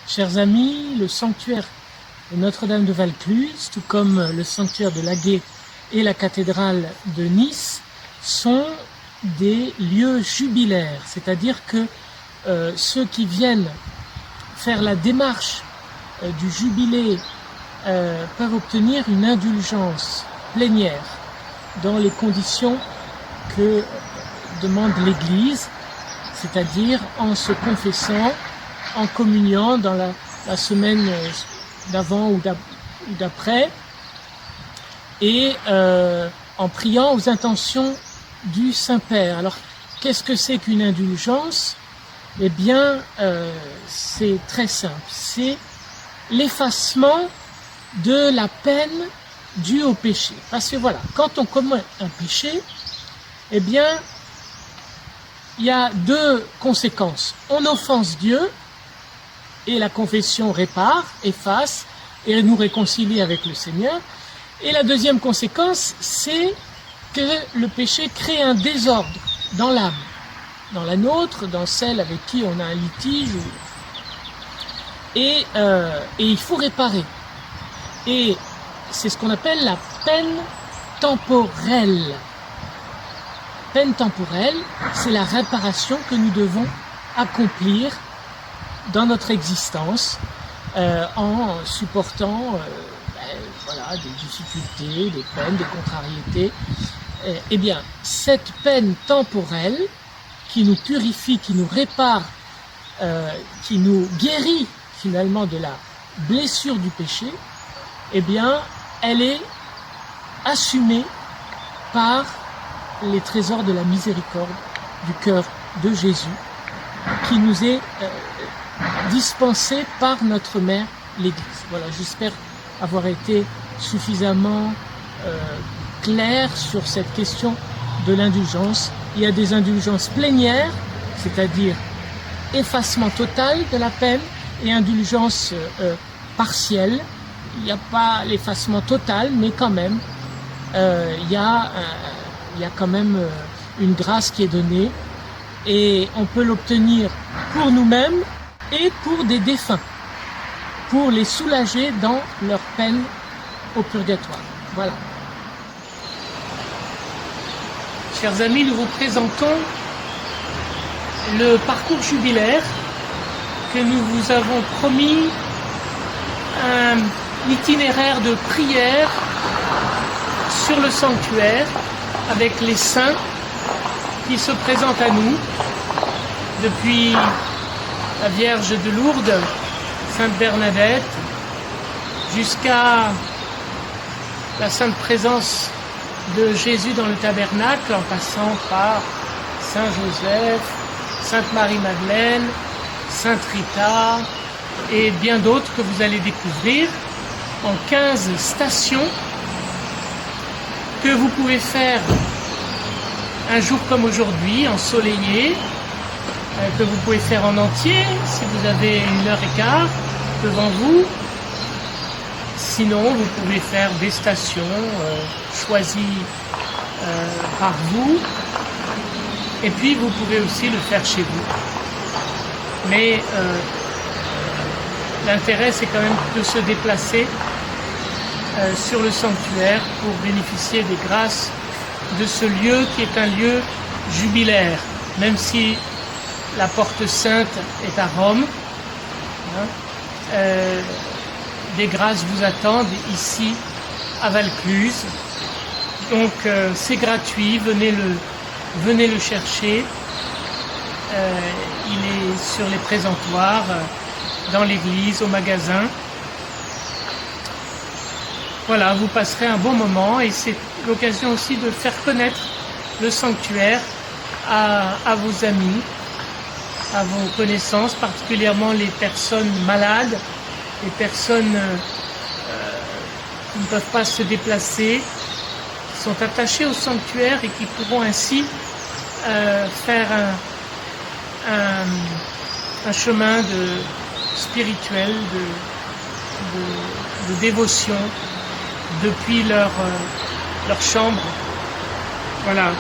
Chers amis, le sanctuaire de Notre-Dame de Valcluse, tout comme le sanctuaire de l'Aguet et la cathédrale de Nice, sont des lieux jubilaires, c'est-à-dire que ceux qui viennent faire la démarche du jubilé peuvent obtenir une indulgence plénière dans les conditions que demande l'Église, c'est-à-dire en se confessant, en communiant dans la semaine d'avant ou d'après, et en priant aux intentions du Saint-Père. Alors, qu'est-ce que c'est qu'une indulgence ? Eh bien, c'est très simple. C'est l'effacement de la peine due au péché. Parce que voilà, quand on commet un péché, eh bien, il y a deux conséquences. On offense Dieu, et la confession répare, efface, et nous réconcilie avec le Seigneur. Et la deuxième conséquence, c'est que le péché crée un désordre dans l'âme, dans la nôtre, dans celle avec qui on a un litige. Et il faut réparer. Et c'est ce qu'on appelle la peine temporelle. Peine temporelle, c'est la réparation que nous devons accomplir dans notre existence en supportant des difficultés, des peines, des contrariétés. Eh bien, cette peine temporelle qui nous purifie, qui nous répare, qui nous guérit finalement de la blessure du péché, eh bien, elle est assumée par les trésors de la miséricorde du cœur de Jésus, qui nous est dispensé par notre mère, l'Église. Voilà, j'espère avoir été suffisamment clair sur cette question de l'indulgence. Il y a des indulgences plénières, c'est-à-dire effacement total de la peine, et indulgence partielle. Il n'y a pas l'effacement total, mais quand même, il y a quand même une grâce qui est donnée, et on peut l'obtenir pour nous-mêmes et pour des défunts, pour les soulager dans leur peine au purgatoire. Voilà. Chers amis, nous vous présentons le parcours jubilaire que nous vous avons promis, un itinéraire de prière sur le sanctuaire avec les saints qui se présentent à nous, depuis la Vierge de Lourdes, Sainte Bernadette, jusqu'à la sainte présence de Jésus dans le tabernacle, en passant par Saint Joseph, Sainte Marie-Madeleine, Sainte Rita et bien d'autres que vous allez découvrir en 15 stations que vous pouvez faire un jour comme aujourd'hui, ensoleillé, que vous pouvez faire en entier si vous avez 1h15 devant vous. Sinon, vous pouvez faire des stations choisies par vous, et puis vous pouvez aussi le faire chez vous. Mais l'intérêt, c'est quand même de se déplacer sur le sanctuaire pour bénéficier des grâces de ce lieu qui est un lieu jubilaire, même si la Porte Sainte est à Rome. Des grâces vous attendent ici à Valcluse. Donc c'est gratuit, venez le chercher. Il est sur les présentoirs, dans l'église, au magasin. Voilà, vous passerez un bon moment, et c'est l'occasion aussi de faire connaître le sanctuaire à vos amis, à vos connaissances, particulièrement les personnes malades, les personnes qui ne peuvent pas se déplacer, qui sont attachées au sanctuaire et qui pourront ainsi faire un chemin spirituel, de dévotion depuis leur chambre. Voilà.